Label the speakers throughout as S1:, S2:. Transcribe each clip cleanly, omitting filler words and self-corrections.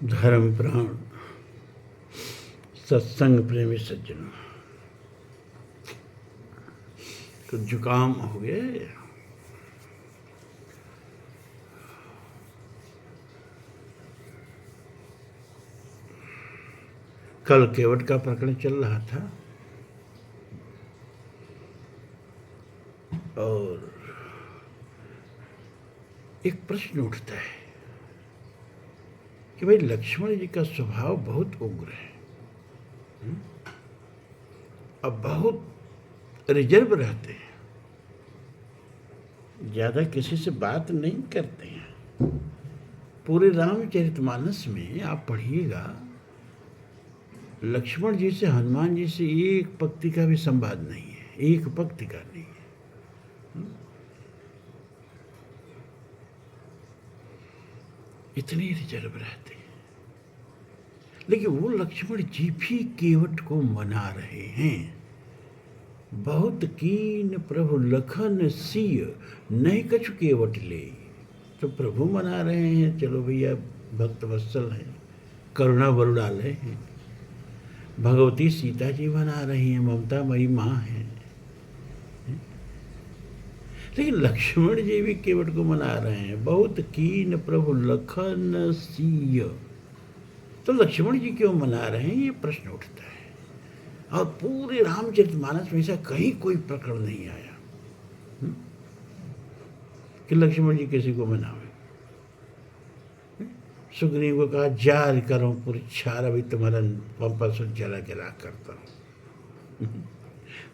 S1: धर्म प्राण सत्संग प्रेमी सज्जनों, कुछ जुकाम हो गया। कल केवट का प्रकरण चल रहा था और एक प्रश्न उठता है कि भाई लक्ष्मण जी का स्वभाव बहुत उग्र है, अब बहुत रिजर्व रहते हैं, ज़्यादा किसी से बात नहीं करते हैं। पूरे रामचरितमानस में आप पढ़िएगा, लक्ष्मण जी से हनुमान जी से एक पंक्ति का भी संवाद नहीं है, एक पंक्ति का नहीं है। इतने रिजर्व रहते हैं, लेकिन वो लक्ष्मण जी भी केवट को मना रहे हैं। बहुत कीन प्रभु लखन सिय नहीं कछु केवट ले, तो प्रभु मना रहे हैं, चलो भैया भक्त वत्सल हैं, करुणा वरुणालय हैं। भगवती सीता जी मना रही हैं, ममता मई माँ हैं। लेकिन लक्ष्मण जी भी केवट को मना रहे हैं, बहुत कीन प्रभु लखन सिय। तो लक्ष्मण जी क्यों मना रहे हैं, ये प्रश्न उठता है। और पूरे रामचरितमानस में ऐसा कहीं कोई प्रकरण नहीं आया कि लक्ष्मण जी किसी को मनावे। सुग्रीव को कहा, जार करो पुरछार, अभी तुम्हारा पंपा सुन चला के राख करता हूं।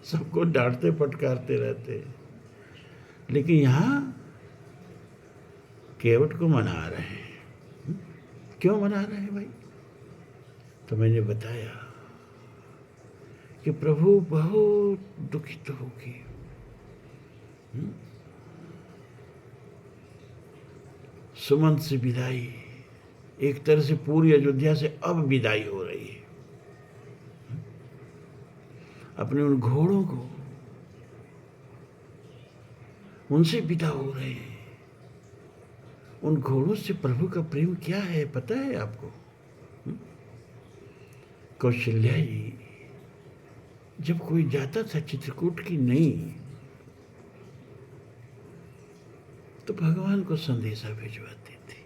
S1: सबको डांटते फटकारते रहते, लेकिन यहाँ केवट को मना रहे हैं। क्यों मना रहे हैं भाई? तो मैंने बताया कि प्रभु बहुत दुखित होगी। सुमंत से विदाई, एक तरह से पूरी अयोध्या से अब विदाई हो रही है। अपने उन घोड़ों को, उनसे विदा हो रहे हैं। उन घोड़ों से प्रभु का प्रेम क्या है पता है आपको? कौशल्या जी जब कोई जाता था चित्रकूट की नहीं, तो भगवान को संदेशा भिजवाती थी।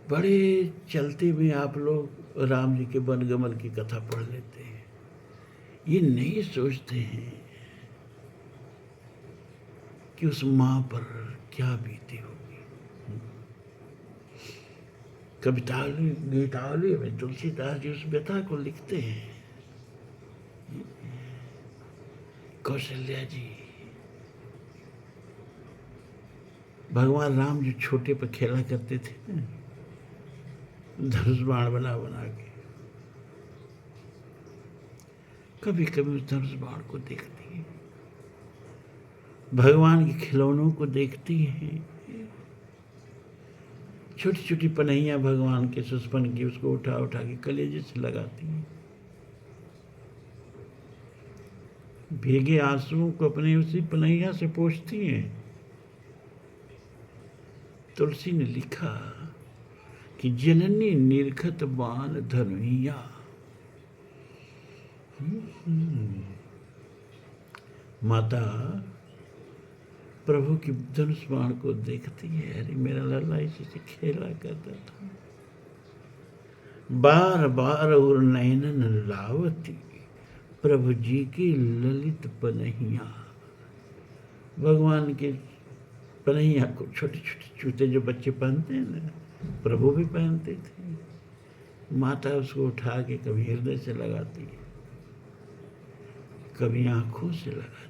S1: बड़े चलते में आप लोग राम जी के वनगमन की कथा पढ़ लेते हैं, ये नहीं सोचते हैं कि उस माँ पर क्या बीती होगी। कवितावली गीतावली में तुलसीदास जी उस व्यथा को लिखते हैं। कौशल्या जी, भगवान राम जो छोटे पर खेला करते थे ना, धनुष बाण बना बना के, कभी कभी उस धनुष बाण को देखती है, भगवान के खिलौनों को देखती है। छोटी छोटी पनैया भगवान के सुस्पन की, उसको उठा उठा के कलेजे से लगाती है। भीगे आंसुओं को अपने उसी पनैया से पोंछती हैं। तुलसी ने लिखा कि जननी निर्खत बाण धनुइया। माता प्रभु की धनुष बाण को देखती है, अरे मेरा लल्ला इसी से खेला करता था। बार बार और नैनन लावती प्रभु जी की ललित पनहिया। भगवान के पनहिया को छोटे छोटे जूते जो बच्चे पहनते हैं ना, प्रभु भी पहनते थे। माता उसको उठा के कभी हृदय से लगाती है, कभी आंखों से लगाती।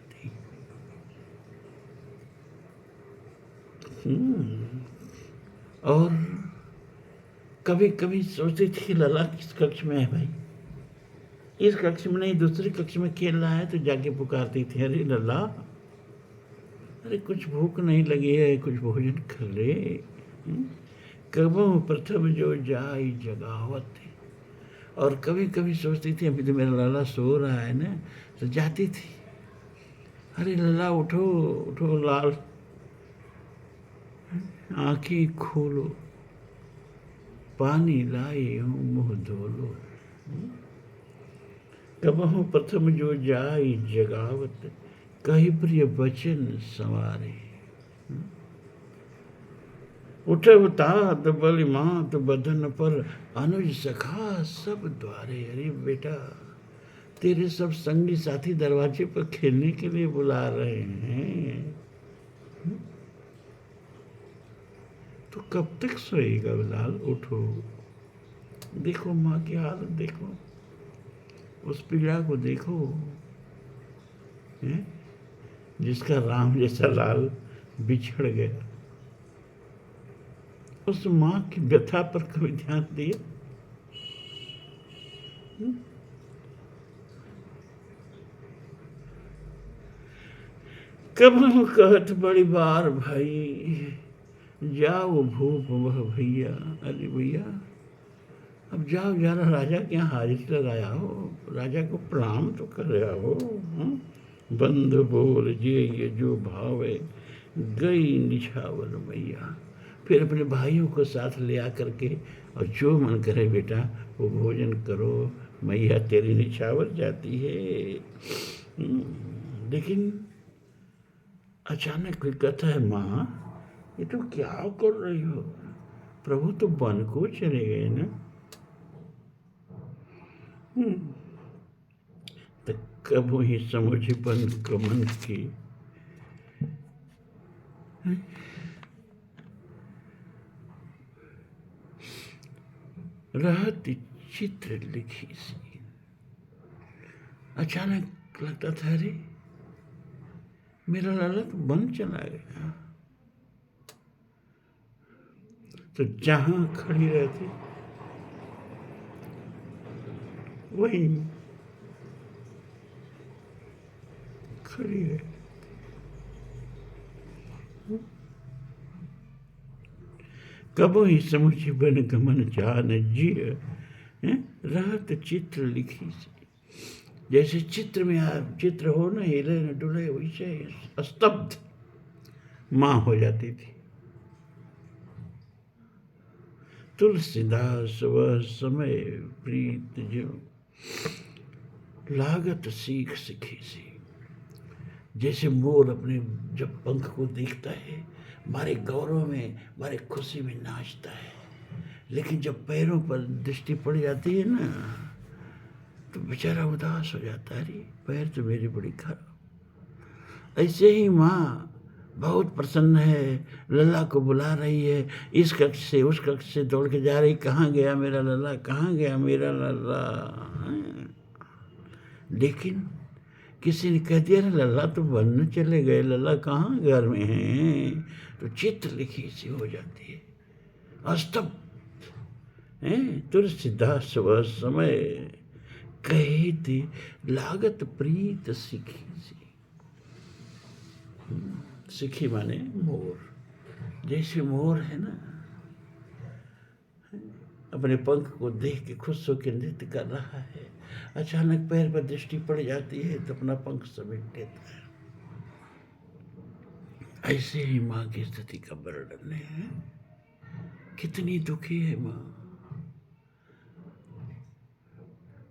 S1: और कभी कभी सोचती थी लला किस कक्ष में है भाई, इस कक्ष में नहीं दूसरे कक्ष में खेल रहा है, तो जाके पुकारती थी, अरे लला, अरे कुछ भूख नहीं लगी है, कुछ भोजन कर ले। कबहु प्रथम जो जाई जगावत। और कभी कभी सोचती थी अभी तो मेरा लाला सो रहा है ना, तो जाती थी, अरे लला उठो उठो लाल, आंखें खोलो। पानी लाए हूँ मुँह धो लो। कबहु प्रथम जो जाई जगावत, कही प्रिय बचन संवारे। उठब तात बलि मात बदन पर, अनुज सखा सब द्वारे। अरे बेटा, तेरे सब संगी साथी दरवाजे पर खेलने के लिए बुला रहे हैं, तो कब तक सोएगा लाल? उठो, देखो माँ की हालत, देखो उस पीड़ा को, देखो है? जिसका राम जैसा लाल बिछड़ गया। उस माँ की व्यथा पर कभी ध्यान दिया? कब हम कहत बड़ी बार भाई, जाओ भूप वह भैया। अरे भैया, अब जाओ जरा राजा के यहाँ हाजिरी लगाया हो, राजा को प्रणाम तो कर रहा हो। बंधु बोल ये जो भावे, गई निछावर मैया। फिर अपने भाइयों को साथ ले आ करके, और जो मन करे बेटा वो भोजन करो, मैया तेरी निछावर जाती है। लेकिन अचानक कोई कहता है, माँ ये तो क्या कर रही हो? प्रभु तो वन को चले गए ना। तो कब ही समझ बन कमन की, रहत चित्र लिखी सी। अचानक लगता था, अरे मेरा लाला तो बन चला गया। तो जहां खड़ी रहती वहीं खड़ी है। कबो ही समुझ बन गमन जान जिय, रहत चित्र लिखी सी। जैसे चित्र में आप चित्र हो ना, हिले न डुले, वैसे स्तब्ध माँ हो जाती थी। तुलसीदास वह समय प्रीत जो, लागत सीख सीखी सी। जैसे मोर अपने जब पंख को देखता है, हमारे गौरव में, हमारे खुशी में नाचता है, लेकिन जब पैरों पर दृष्टि पड़ जाती है ना, तो बेचारा उदास हो जाता है। अरे पैर तो मेरी बड़ी खराब। ऐसे ही माँ बहुत प्रसन्न है, लल्ला को बुला रही है, इस कक्ष से उस कक्ष से दौड़ के जा रही, कहाँ गया मेरा लल्ला, कहाँ गया मेरा लल्ला। लेकिन किसी ने कह दिया, लल्ला तो वन चले गए, लल्ला कहाँ घर में हैं। तो चित्र लिखी सी हो जाती है, अस्तब्ध। तुलसीदास वह समय कही थी, लागत प्रीत सीखी सी। सीखी माने मोर। जैसे मोर है ना, अपने पंख को देख के खुश होकर नृत्य कर रहा है, अचानक पैर पर दृष्टि पड़ जाती है तो अपना पंख समेट लेता है। ऐसे ही माँ की स्थिति का वर्णन है। कितनी दुखी है माँ।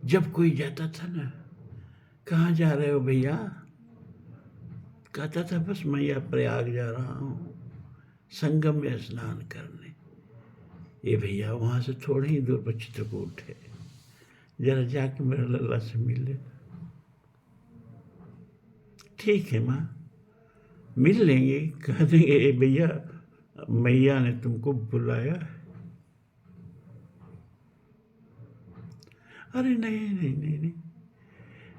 S1: जब कोई जाता था ना, कहाँ जा रहे हो भैया, कहता था बस मैया प्रयाग जा रहा हूँ संगम में स्नान करने। ये भैया वहाँ से थोड़ी ही दूर पर चित्रकूट है, जरा जाके मेरा लल्ला से मिल ले। ठीक है माँ, मिल लेंगे। कह देंगे भैया मैया ने तुमको बुलाया है। अरे नहीं नहीं नहीं नहीं,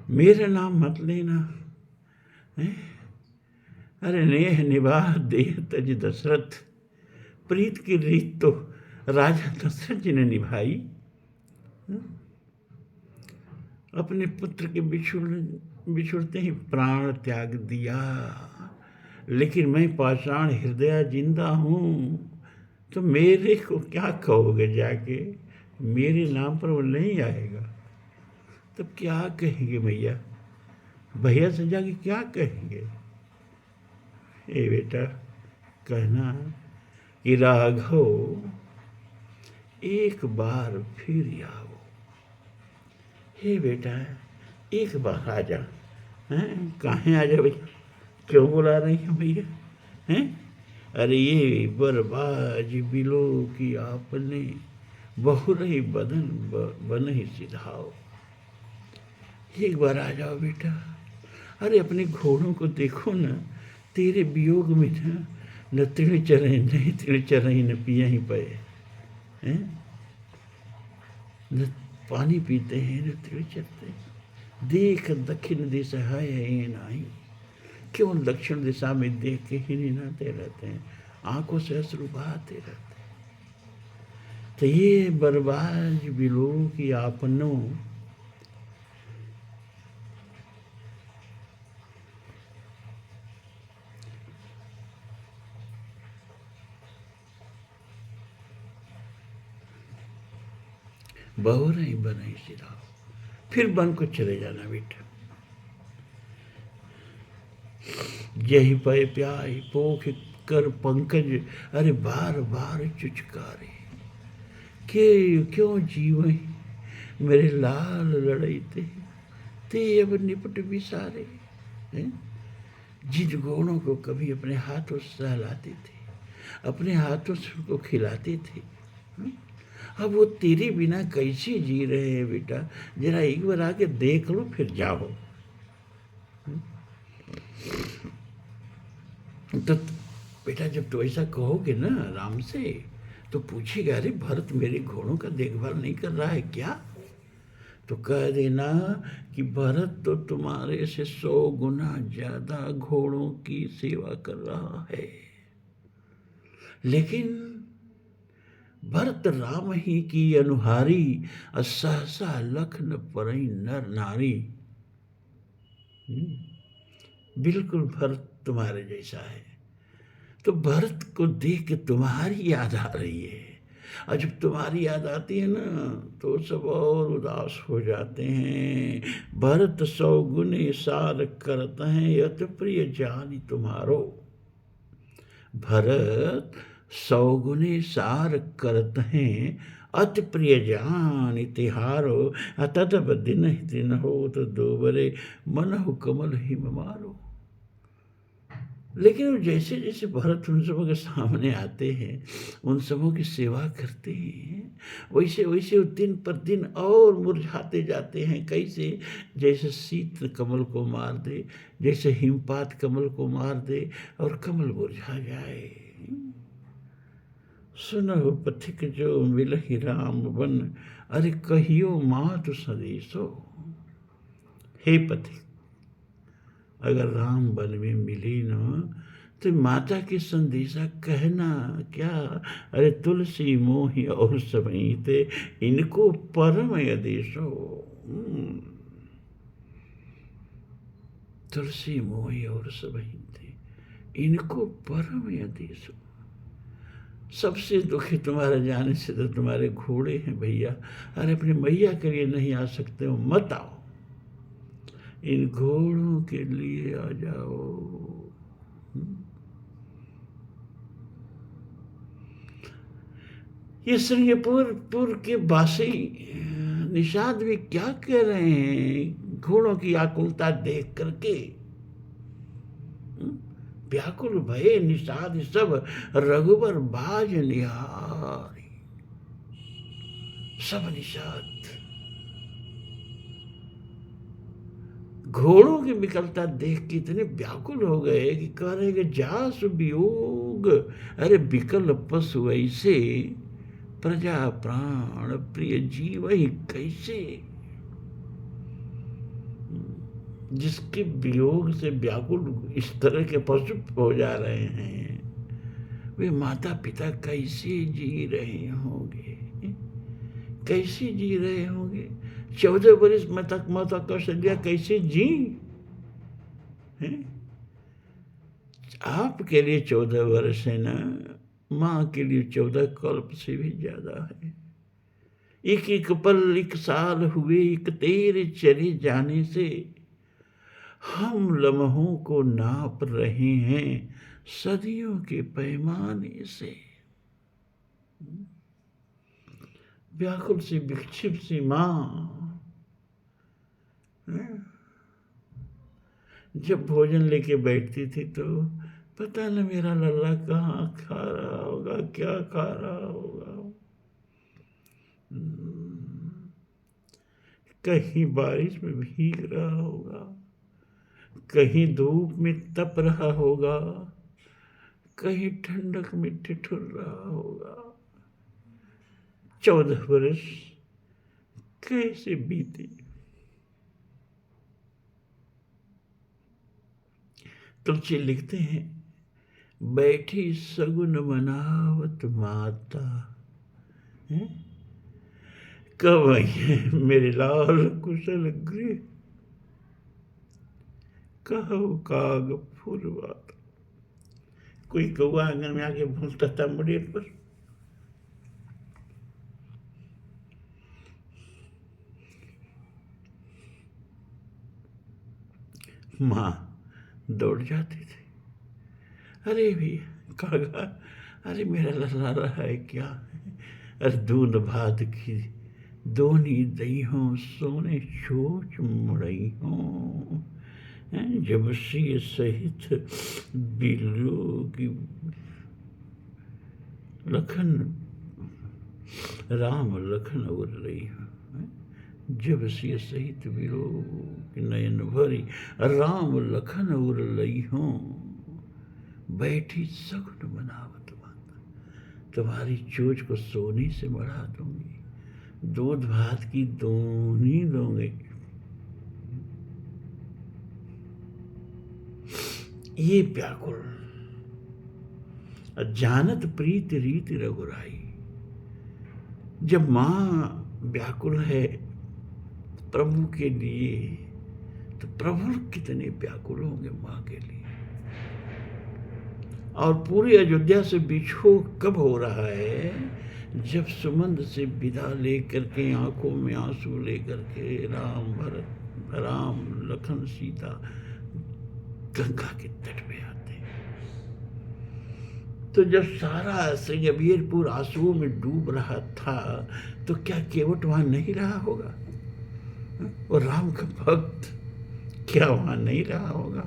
S1: मेरा नाम मत लेना है? अरे नेह निवाह देह तज दशरथ, प्रीत की रीत तो राजा दशरथ जी ने निभाई। अपने पुत्र के बिछुड़ते ही प्राण त्याग दिया, लेकिन मैं पाषाण हृदय जिंदा हूँ। तो मेरे को क्या कहोगे जाके, मेरे नाम पर वो नहीं आएगा तो क्या कहेंगे भैया, भैया से जाके क्या कहेंगे। ए बेटा, कहना कि राघव एक बार फिर आओ। हे बेटा, एक बार आ जा। हैं, काहे आ जा भैया? क्यों बुला रही हैं भैया? हैं? अरे ये बरबाज बिलो की आपने, बहुरही बदन बन ही सिधाओ। एक बार आ जाओ बेटा। अरे अपने घोड़ों को देखो ना, तेरे वियोग में न तिल चरे, नहीं तिल चरही, न पिया ही पे हैं, न पानी पीते हैं, न तिल चरते हैं। देख दक्षिण दिशा है नाई, क्यों दक्षिण दिशा में देख के ही निनाते रहते हैं, आंखों से अश्रु बहाते रहते हैं। तो ये बर्बाद बिलो की आपनों, बहुरही बनई सिधाओ। फिर बन को चले जाना बेटा। यही पय प्याय पोख कर पंकज, अरे बार बार चुचकारे। के क्यों जीवई मेरे लाल लड़ई ते अब निपट विसारे। हैं? जिन घोड़ों को कभी अपने हाथों से सहलाते थे, अपने हाथों से उनको खिलाते थे, अब वो तेरे बिना कैसे जी रहे हैं बेटा? जरा एक बार आके देख लो फिर जाओ। तो बेटा जब तो ऐसा कहोगे ना राम से, तो पूछेगा, अरे भरत मेरे घोड़ों का देखभाल नहीं कर रहा है क्या? तो कह देना कि भरत तो तुम्हारे से 100 गुना ज्यादा घोड़ों की सेवा कर रहा है, लेकिन भरत राम ही की अनुहारी, सहसा लखन परई नर नारी। बिल्कुल भरत तुम्हारे जैसा है। तो भरत को देख के तुम्हारी याद आ रही है, और जब तुम्हारी याद आती है ना तो सब और उदास हो जाते हैं। भरत 100 गुने सार करत हैं, यत प्रिय जानी तुम्हारो। भरत 100 गुने सार करत हैं, अति प्रिय जान तिहारो। ततब दिन ही दिन हो तो दोबरे, मनहु कमल हिम मारो। लेकिन वो जैसे जैसे भरत उन सबों के सामने आते हैं, उन सबों की सेवा करते हैं, वैसे वैसे वो दिन पर दिन और मुरझाते जाते हैं। कैसे? जैसे शीत कमल को मार दे, जैसे हिमपात कमल को मार दे और कमल मुरझा जाए। सुनहु पथिक जो मिलहि राम बन, अरे कहियो मातु संदेशो। हे पथिक, अगर राम वन में मिली न तो माता के संदेशा कहना क्या? अरे तुलसी मोहि और समीते, इनको परम आदेशो। तुलसी मोहि और समीते, इनको परम आदेशो। सबसे दुखी तुम्हारे जाने से तो तुम्हारे घोड़े हैं भैया। अरे अपने मैया के लिए नहीं आ सकते हो, मत आओ, इन घोड़ों के लिए आ जाओ। ये श्रृंगपुर के वासी निषाद भी क्या कह रहे हैं घोड़ों की आकुलता देख करके? व्याकुल भये निषाद सब, रघुबर बाज निहारी। सब निषाद घोड़ों की विकलता देख के इतने व्याकुल हो गए कि कह रहे कि जास वियोग। अरे विकल पशु ऐसे, प्रजा प्राण प्रिय जीव ही कैसे? जिसके वियोग से व्याकुल इस तरह के पशु हो जा रहे हैं, वे माता पिता कैसे जी रहे होंगे? कैसे जी रहे होंगे? 14 वर्ष में तक माता कौशल्या कैसे जी हैं? आपके लिए 14 वर्ष है ना, माँ के लिए 14 कल्प से भी ज्यादा है। एक एक पल एक साल हुए, एक तेरे चले जाने से हम लम्हों को नाप रहे हैं सदियों के पैमाने से। व्याकुल सी विक्षिप्त सी माँ जब भोजन लेके बैठती थी तो पता न मेरा लल्ला कहाँ खा रहा होगा, क्या खा रहा होगा। कहीं बारिश में भीग रहा होगा, कहीं धूप में तप रहा होगा, कहीं ठंडक में ठिठुर रहा होगा। 14 वर्ष कैसे बीते। तुलसी लिखते हैं, बैठी सगुन मनावत माता है, कब आई है मेरे लाल कुशल गृह, कहो काग फूलवात। कोई कौआ आंगन में आके भूलता था मुड़ेर पर। माँ दौड़ जाती थी, अरे भी कागा, अरे मेरा लल्ला रहा है क्या, अरे दूध भात की दोनी दई हो, सोने सोच मुड़ई हो, जब सी सहित बिल्लू की लखन राम लखन उड़ रही हो, जब सी सहित बिलो की नयन भरी, राम लखन उड़ रही हो, बैठी सगुन बनावत माता। तुम्हारी चोच को सोने से बढ़ा दूंगी, दूध भात की दोनी दूंगी। ये व्याकुल जानत प्रीत रीति रघुराई। जब माँ व्याकुल है प्रभु के लिए, तो प्रभु कितने व्याकुल होंगे माँ के लिए। और पूरी अयोध्या से बिछोह कब हो रहा है, जब सुमंद से विदा लेकर के, आंखों में आंसू लेकर के राम भरत राम लखन सीता गंगा के तट पे आते हैं। तो जब सारा श्रीवीरपुर आंसुओं में डूब रहा था, तो क्या केवट वहां नहीं रहा होगा? और राम का भक्त क्या वहां नहीं रहा होगा?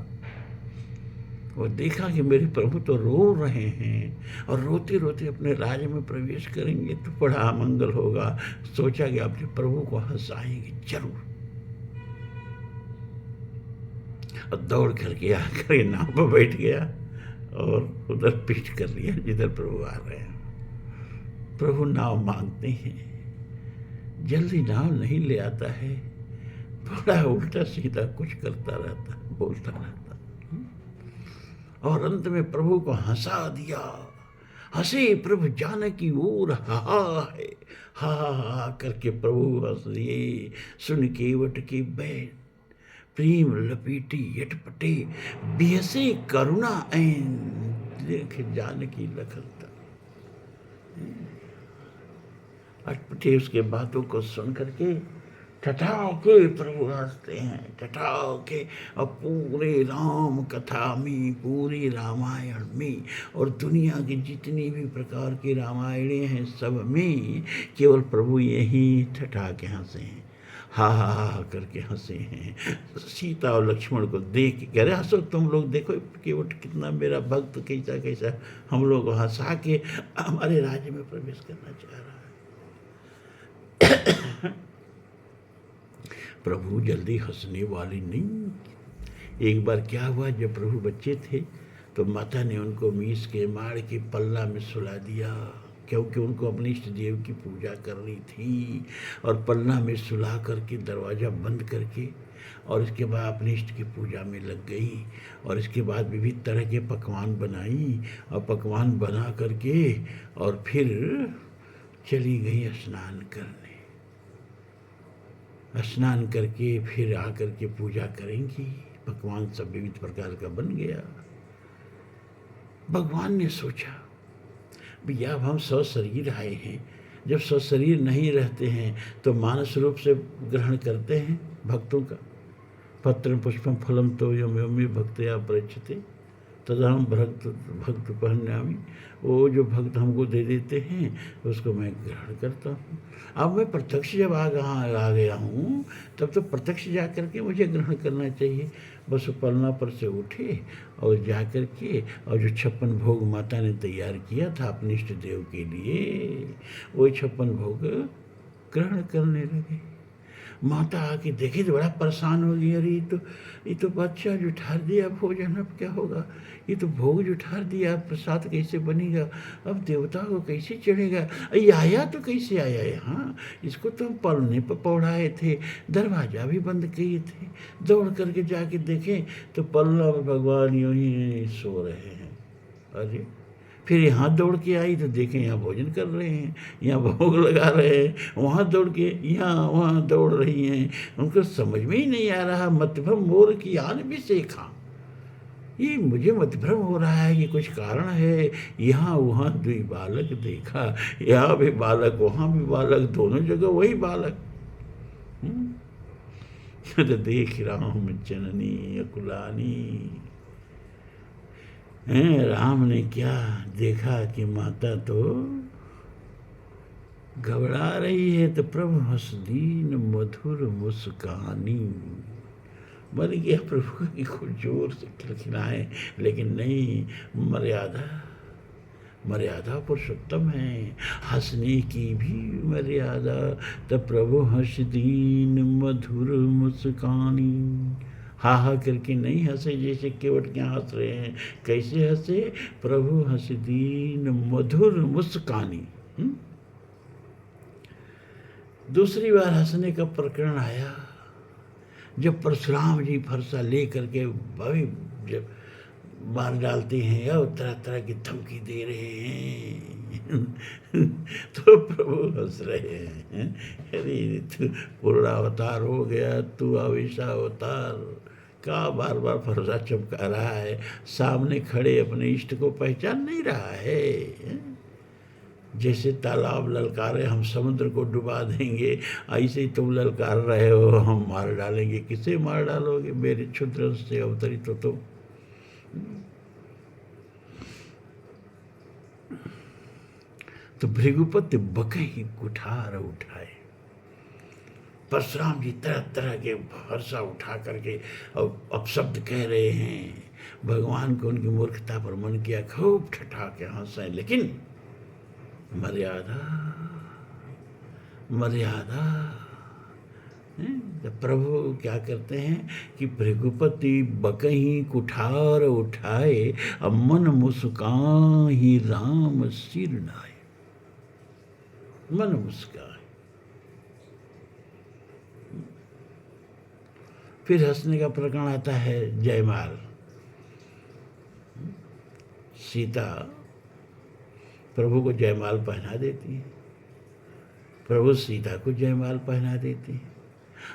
S1: वो देखा कि मेरे प्रभु तो रो रहे हैं और रोते रोते अपने राज्य में प्रवेश करेंगे तो बड़ा अमंगल होगा। सोचा कि अपने प्रभु को हंसाएंगे जरूर, और दौड़ करके आकर नाव पर बैठ गया और उधर पीठ कर लिया जिधर प्रभु आ रहे हैं। प्रभु नाव मांगते हैं, जल्दी नाव नहीं ले आता है, बड़ा उल्टा सीधा कुछ करता रहता, बोलता रहता, और अंत में प्रभु को हंसा दिया। हंसे प्रभु जानकी ओर, हा है हा करके प्रभु हंस दिए। सुन केवट के बैन प्रेम लपेटी यटपटे, बिहसे करुणा ऐन देख जानकी लखनता। अटपटे उसके बातों को सुन करके ठठाओ के प्रभु हंसते हैं, ठठाओ के। और पूरे राम कथा में, पूरे रामायण में और दुनिया की जितनी भी प्रकार की रामायणें हैं सब में केवल प्रभु यही ठठा के हंसे हैं, हा करके हंसे हैं। सीता और लक्ष्मण को देख के कह रहे, हंसो तुम लोग, देखो केवट कितना मेरा भक्त कैसा कैसा हम लोग को हंसा के हमारे राज्य में प्रवेश करना चाह रहा है। प्रभु जल्दी हंसने वाले नहीं। एक बार क्या हुआ, जब प्रभु बच्चे थे तो माता ने उनको मीस के माड़ के पल्ला में सुला दिया, क्योंकि उनको अपने इष्ट देव की पूजा करनी थी। और पल्ला में सुला करके दरवाज़ा बंद करके और इसके बाद अपने इष्ट की पूजा में लग गई। और इसके बाद विविध तरह के पकवान बनाई और पकवान बना करके और फिर चली गई स्नान करने। स्नान करके फिर आकर के पूजा करेंगी, पकवान सब विविध प्रकार का बन गया। भगवान ने सोचा, भैया अब हम सशरीर आए हैं, जब सशरीर नहीं रहते हैं तो मानस रूप से ग्रहण करते हैं भक्तों का। पत्रम पुष्पम फलम तो यमे भक्तया प्रयच्छते तदहम भक्त पहन्यामी, वो जो भक्त हमको दे देते हैं उसको मैं ग्रहण करता हूँ। अब मैं प्रत्यक्ष जब आ गया हूँ, तब तो प्रत्यक्ष जा कर के मुझे ग्रहण करना चाहिए। बस पलना पर से उठे और जा कर के और जो 56 भोग माता ने तैयार किया था अपने इष्ट देव के लिए, वो 56 भोग ग्रहण करने लगे। माता आके देखी तो बड़ा परेशान हो गई, अरे ये तो बच्चा जुठार दिया भोजन, अब क्या होगा? ये तो भोग जुठार दिया, प्रसाद कैसे बनेगा? अब देवता को कैसे चढ़ेगा? ये आया तो कैसे आया यहाँ? इसको तो हम पलने पर पौड़ाए थे, दरवाज़ा भी बंद किए थे। दौड़ करके जाके देखें तो पलना पर भगवान यूँ ही सो रहे हैं। अरे फिर यहाँ दौड़ के आई तो देखें यहाँ भोजन कर रहे हैं, यहाँ भोग लगा रहे हैं, वहाँ दौड़ के यहाँ वहाँ दौड़ रही हैं। उनको समझ में ही नहीं आ रहा। मतभ्रम मोर की आन भी सीखा, ये मुझे मतभ्रम हो रहा है कि कुछ कारण है। यहाँ वहाँ दुई बालक देखा, यहाँ भी बालक वहाँ भी बालक, दोनों जगह वही बालक। तो देख रहा हूँ जननी अकुलानी। राम ने क्या देखा कि माता तो घबरा रही है, तो प्रभु हंस दीन मधुर मुस्कानी। बन गया प्रभु की खूब जोर से खिलखिलाए, लेकिन नहीं, मर्यादा पुरुषोत्तम है, हंसने की भी मर्यादा। तब प्रभु हंस दीन मधुर मुस्कानी, हा हा करके नहीं हंसे जैसे केवट क्या हंस रहे हैं। कैसे हंसे? प्रभु हंस दीन मधुर मुस्कानी। दूसरी बार हंसने का प्रकरण आया जब परशुराम जी फरसा ले करके भाभी जब मार डालते हैं और तरह तरह की धमकी दे रहे हैं तो प्रभु हंस रहे हैं। अरे तू पूर्णावतार हो गया, तू अविशावतार का बार बार फरसा चमका रहा है, सामने खड़े अपने इष्ट को पहचान नहीं रहा है। जैसे तालाब ललकारे हम समुद्र को डुबा देंगे, ऐसे ही तुम ललकार रहे हो हम मार डालेंगे। किसे मार डालोगे? मेरे क्षुद्र से अवतरित हो तुम। तो भृगुपति बकही कुठार उठाए। परशुराम जी तरह तरह के फरसा उठा करके और अपशब्द कह रहे हैं। भगवान को उनकी मूर्खता पर मन किया, खूब ठठा के हंसे, लेकिन मर्यादा प्रभु क्या करते हैं कि भृगुपति बकही कुठार उठाए, अब मन मुस्काही राम सिर नाए। मन मुस्काए। फिर हंसने का प्रकरण आता है जयमाल। सीता प्रभु को जयमाल पहना देती है, प्रभु सीता को जयमाल पहना देती है।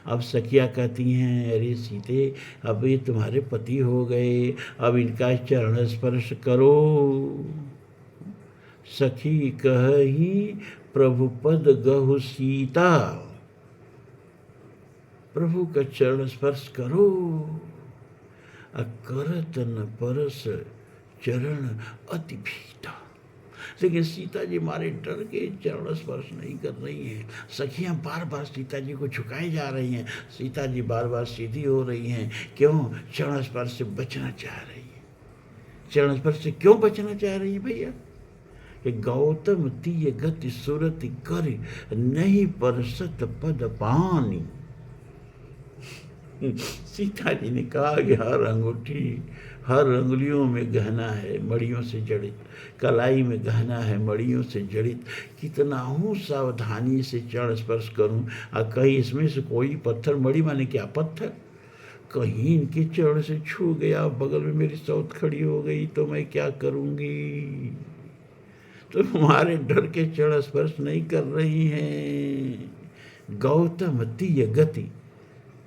S1: अब सखियाँ कहती हैं, अरे सीते अब ये तुम्हारे पति हो गए, अब इनका चरण स्पर्श करो। सखी कही प्रभु पद गहु सीता, प्रभु का चरण स्पर्श करो। करत न परस चरण अति भीता। लेकिन सीता जी मारे डर के चरण स्पर्श नहीं कर रही हैं। सखियाँ बार बार सीता जी को झुकाई जा रही हैं, सीता जी बार बार सीधी हो रही हैं। क्यों? चरण स्पर्श से बचना चाह रही है। चरण स्पर्श से क्यों बचना चाह रही है भैया? कि गौतम तीय गति सुरति कर नहीं परसत पद पानी। सीता जी ने कहा कि हर अंगूठी, हर अंगुलियों में गहना है मड़ियों से जड़ित, कलाई में गहना है मड़ियों से जड़ित। कितना हूँ सावधानी से चरण स्पर्श करूँ, और कहीं इसमें से कोई पत्थर, मड़ी माने क्या पत्थर, कहीं इनके चरण से छू गया, बगल में मेरी सौत खड़ी हो गई तो मैं क्या करूँगी? तो हमारे डर के चरण स्पर्श नहीं कर रही हैं। गौतम तीय गति,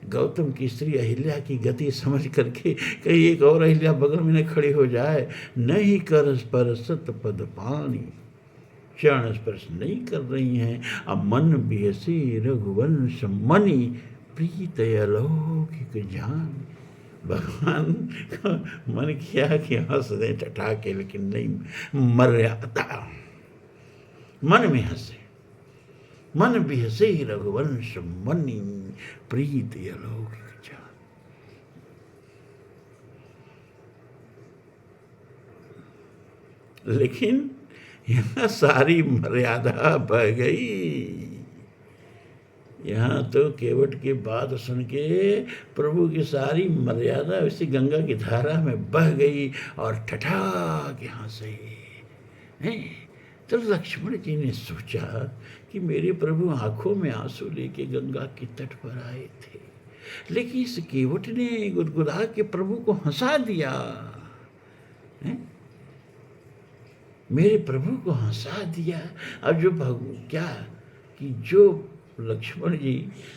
S1: गौतम की स्त्री अहिल्या की गति समझ करके कहीं एक और अहिल्या बगल में न खड़ी हो जाए। नहीं कर स्पर्शत पद पानी, चरण स्पर्श नहीं कर रही हैं। अब मन बिहसी रघुवंश मणि, प्रीत अलौकिक जान। भगवान का मन किया कि हंस दें टटा के, लेकिन नहीं, मर्यादा। मन में हंसे, मन भी हंसे ही रघुवंश मनि, प्रीत अलौकिक जान। लेकिन यहाँ सारी मर्यादा बह गई। यहाँ तो केवट की बात सुन के प्रभु की सारी मर्यादा उसी गंगा की धारा में बह गई और ठठा के हंसे हैं। तो लक्ष्मण जी ने सोचा कि मेरे प्रभु आंखों में आंसू लेके गंगा के तट पर आए थे, लेकिन इस केवट ने गुदगुदा के प्रभु को हंसा दिया है? मेरे प्रभु को हंसा दिया। अब जो क्या कि जो लक्ष्मण जी,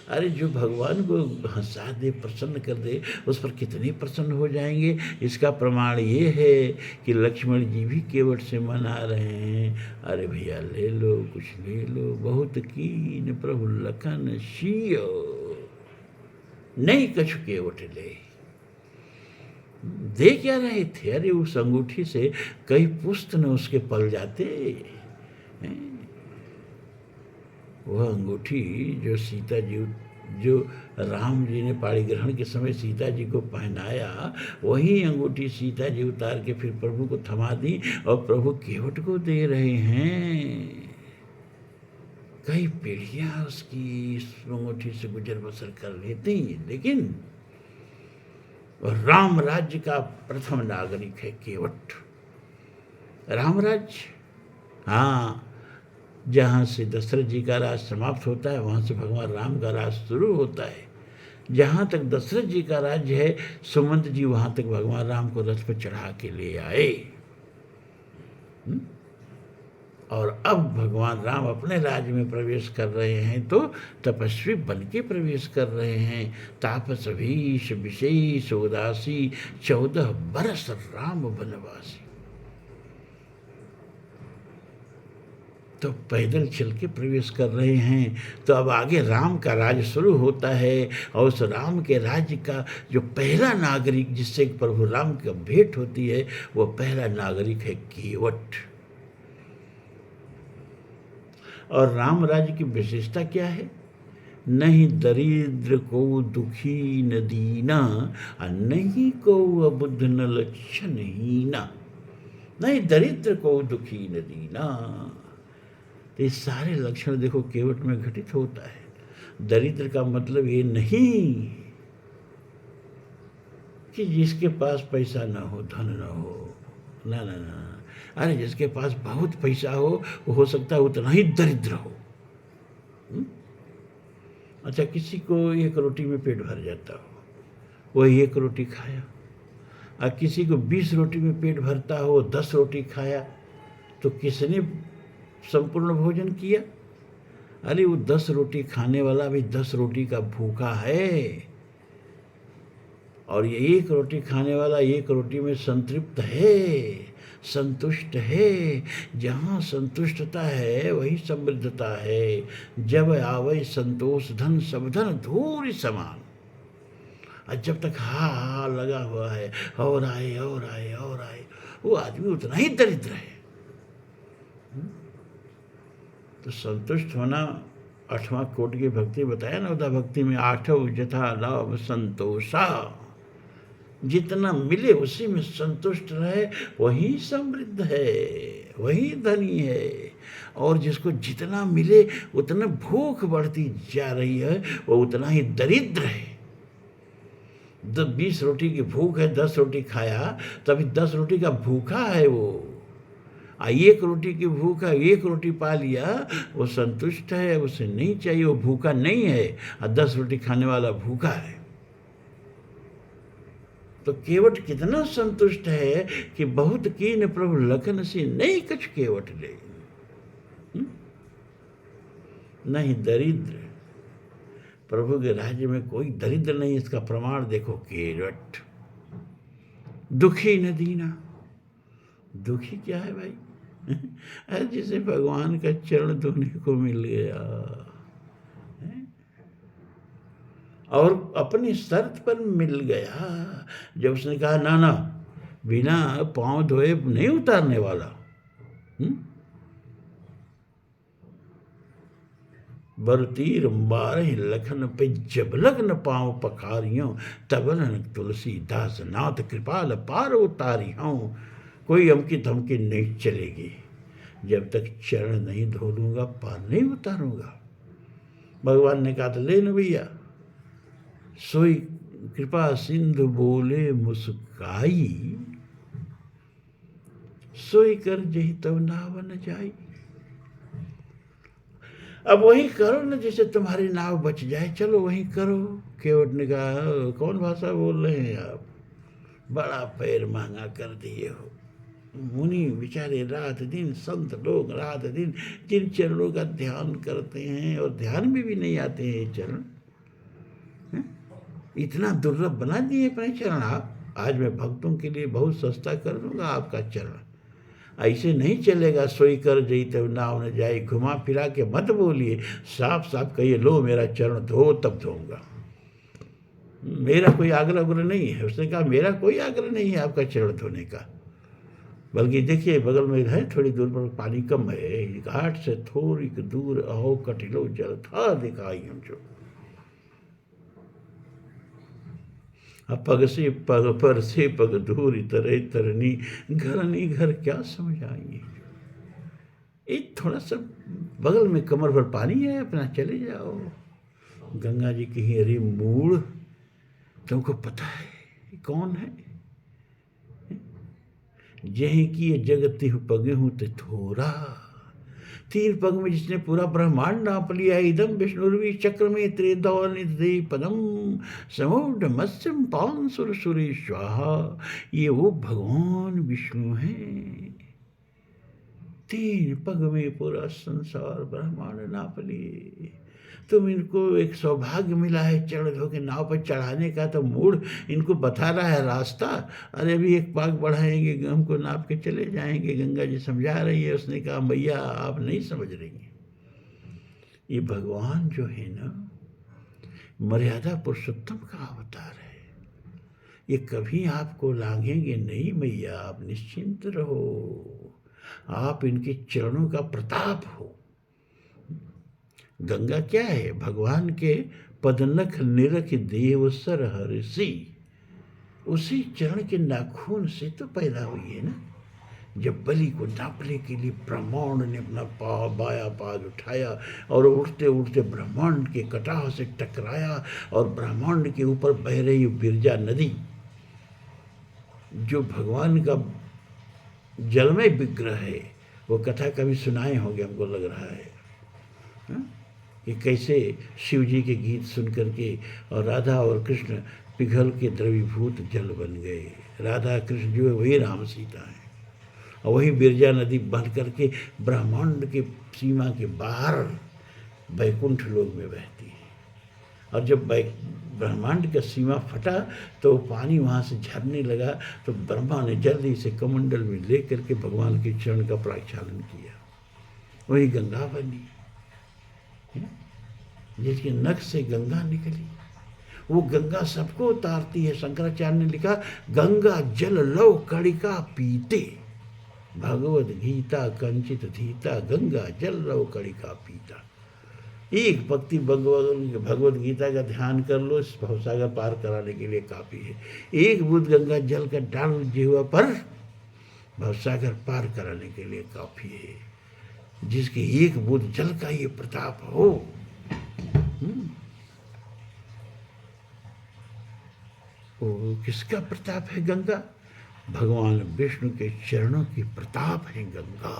S1: अरे जो भगवान को हंसा दे, प्रसन्न कर दे, उस पर कितने प्रसन्न हो जाएंगे। इसका प्रमाण ये है कि लक्ष्मण जी भी केवट से मना रहे हैं। अरे भैया ले लो, कुछ ले लो, बहुत कीन प्रभु लखन सियो, नहीं कछु केवट ले। दे क्या रहे थे? अरे उस अंगूठी से कई पुस्त न उसके पल जाते हैं। वह अंगूठी जो सीता जी, जो राम जी ने पाणी ग्रहण के समय सीता जी को पहनाया, वही अंगूठी सीता जी उतार के फिर प्रभु को थमा दी और प्रभु केवट को दे रहे हैं। कई पीढ़ियां उसकी इस अंगूठी से गुजर बसर कर लेती, लेकिन राम राज्य का प्रथम नागरिक है केवट। राम राज्य, हाँ, जहाँ से दशरथ जी का राज समाप्त होता है, वहाँ से भगवान राम का राज शुरू होता है। जहाँ तक दशरथ जी का राज्य है, सुमंत जी वहाँ तक भगवान राम को रथ पर चढ़ा के ले आए। और अब भगवान राम अपने राज्य में प्रवेश कर रहे हैं तो तपस्वी बन के प्रवेश कर रहे हैं। तापस भीष विशेष उदासी, 14 बरस राम वनवासी। तो पैदल चल के प्रवेश कर रहे हैं। तो अब आगे राम का राज्य शुरू होता है और उस राम के राज्य का जो पहला नागरिक जिससे प्रभु राम की भेंट होती है, वो पहला नागरिक है केवट। और राम राज्य की विशेषता क्या है? नहीं दरिद्र को दुखी न दीना, नहीं को अबुद्ध न लक्षण हीना। नहीं दरिद्र को दुखी न दीना। तो ये सारे लक्षण देखो केवट में घटित होता है। दरिद्र का मतलब ये नहीं कि जिसके पास पैसा ना हो, धन ना हो, ना ना ना। अरे जिसके पास बहुत पैसा हो सकता है उतना ही दरिद्र हो। अच्छा, किसी को 1 रोटी में पेट भर जाता हो, वह 1 रोटी खाया, और किसी को 20 रोटी में पेट भरता हो, 10 रोटी खाया, तो किसने संपूर्ण भोजन किया? अरे वो 10 रोटी खाने वाला भी 10 रोटी का भूखा है, और ये 1 रोटी खाने वाला 1 रोटी में संतृप्त है, संतुष्ट है। जहाँ संतुष्टता है वही समृद्धता है। जब आवे संतोष धन, सब धन धूल समान। और जब तक हा लगा हुआ है, और आए और आए और आए, वो आदमी उतना ही दरिद्र है। तो संतुष्ट होना 8वां कोटि की भक्ति बताया ना, उदा भक्ति में 8 जथा लाभ संतोषा। जितना मिले उसी में संतुष्ट रहे, वही समृद्ध है, वही धनी है। और जिसको जितना मिले उतना भूख बढ़ती जा रही है, वो उतना ही दरिद्र है। 20 रोटी की भूख है, 10 रोटी खाया तभी 10 रोटी का भूखा है वो। 1 रोटी की भूख है, 1 रोटी पा लिया, वो संतुष्ट है, उसे नहीं चाहिए, वो भूखा नहीं है। और 10 रोटी खाने वाला भूखा है। तो केवट कितना संतुष्ट है कि बहुत कीन प्रभु लखन से, नहीं कछ केवट ले। नहीं दरिद्र, प्रभु के राज्य में कोई दरिद्र नहीं। इसका प्रमाण देखो, केवट। दुखी न दीना। दुखी क्या है भाई? जिसे भगवान का चरण धोने को मिल गया, और अपनी शर्त पर मिल गया। जब उसने कहा ना ना, बिना पाँव धोए नहीं उतारने वाला। बरतीर मारे लखन पे जब लग्न पाँव पखारियों, तबलन तुलसीदास नाथ कृपाल पार उतारी हूँ। कोई अमकी धमकी नहीं चलेगी, जब तक चरण नहीं धो लूँगा पार नहीं उतारूँगा। भगवान ने कहा तो ले न भैया। सोई कृपा सिंधु बोले मुस्काई, सोई कर जही तब नाव न जाई। अब वही करो न जिससे तुम्हारी नाव बच जाए, चलो वही करो। केवट ने कहा कौन भाषा बोल रहे हैं आप, बड़ा पैर महंगा कर दिए हो। मुनि बेचारे रात दिन, संत लोग रात दिन जिन चरणों का ध्यान करते हैं और ध्यान में भी नहीं आते हैं ये चरण, इतना दुर्लभ बना दिए अपने चरण आप। आज मैं भक्तों के लिए बहुत सस्ता कर दूंगा आपका चरण। ऐसे नहीं चलेगा, सोई कर जई तब नाव न जाए। घुमा फिरा के मत बोलिए, साफ साफ कहिए लो मेरा चरण धो तब धोऊंगा। मेरा कोई आग्रह उग्रह नहीं है। उसने कहा मेरा कोई आग्रह नहीं है आपका चरण धोने का, बल्कि देखिए बगल में है थोड़ी दूर पर पानी कम है, घाट से थोड़ी दूर अहो कटिलो जल था दिखाई हमको। पग से पग पर से पग दूर तरह तरनी, घर नहीं घर क्या समझ आइए। एक थोड़ा सा बगल में कमर भर पानी है, अपना चले जाओ। गंगा जी की अरे मूड़, तुमको पता है कौन है? जही की जगति पगे हूँ ते थोड़ा, 3 पग में जिसने पूरा ब्रह्मांड नाप लिया। इदम विष्णुर्वी चक्र में त्रिदौनिधि पदम समूढ़ मत्स्यम पान सुर सुरी स्वाहा। ये वो भगवान विष्णु हैं, 3 पग में पूरा संसार ब्रह्मांड नाप लिए। तुम इनको एक सौभाग्य मिला है चरण धो के नाव पर चढ़ाने का, तो मूड इनको बता रहा है रास्ता। अरे अभी 1 पाग बढ़ाएंगे हमको नाप के चले जाएंगे। गंगा जी समझा रही है। उसने कहा भैया आप नहीं समझ रही हैं, ये भगवान जो है ना मर्यादा पुरुषोत्तम का अवतार है। ये कभी आपको लांघेंगे नहीं मैया, आप निश्चिंत रहो। आप इनके चरणों का प्रताप हो। गंगा क्या है? भगवान के पदनख निरख देव सर हर्षि, उसी चरण के नाखून से तो पैदा हुई है ना। जब बलि को नापने के लिए ब्रह्मांड ने अपना बाया पाद उठाया और उठते उठते ब्रह्मांड के कटाह से टकराया, और ब्रह्मांड के ऊपर बह रही बिरजा नदी, जो भगवान का जलमय विग्रह है, वो कथा कभी सुनाए होंगे हमको लग रहा है, कि कैसे शिव जी के गीत सुन करके और राधा और कृष्ण पिघल के द्रवीभूत जल बन गए। राधा कृष्ण जो है वही राम सीता है, और वही बिरजा नदी बन करके ब्रह्मांड के सीमा के बाहर वैकुंठ लोक में बहती है। और जब ब्रह्मांड का सीमा फटा तो पानी वहाँ से झरने लगा, तो ब्रह्मा ने जल्दी से कमंडल में ले करके भगवान के चरण का प्रक्षालन किया, वही गंगा बनी, जिसके नख से गंगा निकली। वो गंगा सबको उतारती है। शंकराचार्य ने लिखा गंगा जल लव कणिका पीते, भगवद गीता कंचित धीता, गंगा जल लव कणिका पीता। एक भक्ति भगवद गीता का ध्यान कर लो, इस भवसागर पार कराने के लिए काफ़ी है। एक बूंद गंगा जल का डाल जिह्वा पर भवसागर पार कराने के लिए काफ़ी है। जिसके एक बूंद जल का ये प्रताप हो, वो किसका प्रताप है? गंगा भगवान विष्णु के चरणों की प्रताप है गंगा।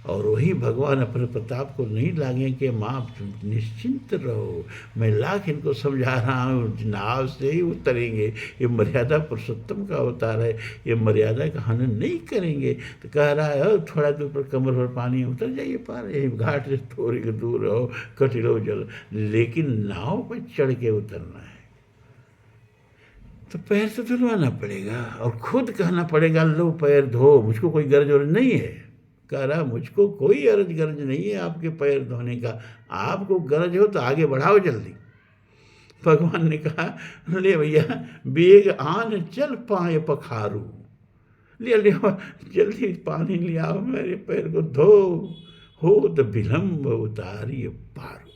S1: और वही भगवान अपने प्रताप को नहीं लागे कि माँ निश्चिंत रहो, मैं लाख इनको समझा रहा हूँ, नाव से ही उतरेंगे। ये मर्यादा पुरुषोत्तम का अवतार है, ये मर्यादा का हनन नहीं करेंगे। तो कह रहा है थोड़ा दूर पर कमर भर पानी, उतर जाइए पार, यही घाट से थोड़ी दूर रहो, कटिलो जल, लेकिन नाव पर चढ़ के उतरना है। तो पैर तो धुलवाना पड़ेगा और खुद कहना पड़ेगा लो पैर धो, मुझको कोई गरज वर्ज नहीं है। कह रहा मुझको कोई गरज नहीं है आपके पैर धोने का, आपको गरज हो तो आगे बढ़ाओ जल्दी। भगवान ने कहा, ले भैया बेग आन चल पाए पखारू, ले ले जल्दी पानी ले आओ, मेरे पैर को धो, हो तो विलम्ब उतारिए पारू।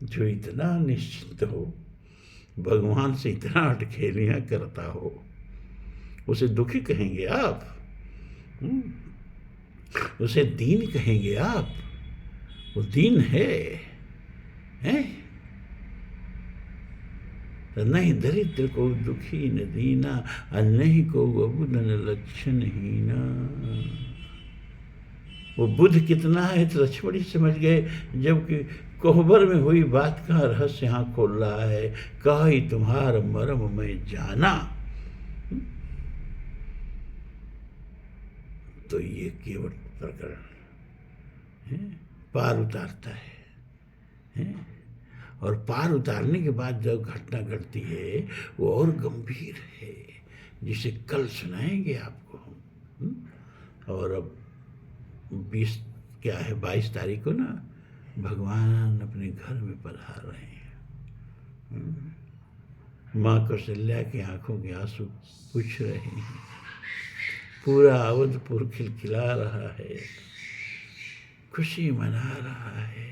S1: जो इतना निश्चिंत हो, भगवान से इतना अटखेलियां करता हो, उसे दुखी कहेंगे आप? उसे दीन कहेंगे आप? वो दीन है, हैं? नहीं दरिद्र को दुखी न दीना, और नहीं को अबुधन लक्षण हीना। वो बुद्ध कितना है तो लक्ष्मण ही समझ गए, जबकि कोहबर में हुई बात का रहस्य यहाँ खोल रहा है। कही तुम्हारा मर्म मैं जाना। तो ये केवल प्रकरण पार उतारता है। और पार उतारने के बाद जब घटना घटती है वो और गंभीर है, जिसे कल सुनाएंगे आपको हम। और अब 22 तारीख को ना भगवान अपने घर में पधार रहे हैं। माँ कौशल्या की आंखों के आंसू पूछ रहे हैं। पूरा अवधपुर खिलखिला रहा है, खुशी मना रहा है।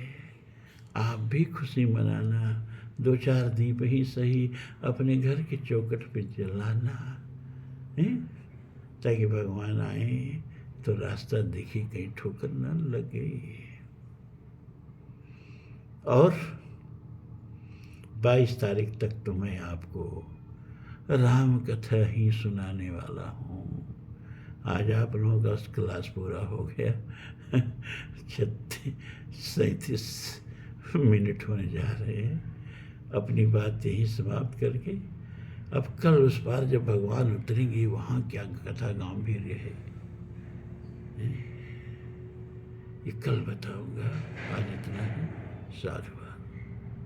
S1: आप भी खुशी मनाना, 2-4 दीप ही सही अपने घर के चौखट पे जलाना, ताकि भगवान आए तो रास्ता दिखे, कहीं ठोकर न लगे। और 22 तारीख तक तो मैं आपको राम कथा ही सुनाने वाला हूँ। आज आप लोगों का क्लास पूरा हो गया। 37 मिनट होने जा रहे हैं। अपनी बात यही समाप्त करके अब कल उस पार जब भगवान उतरेंगे वहाँ क्या कथा गांभीर्य है ये कल बताऊंगा। आज इतना ही। साधु।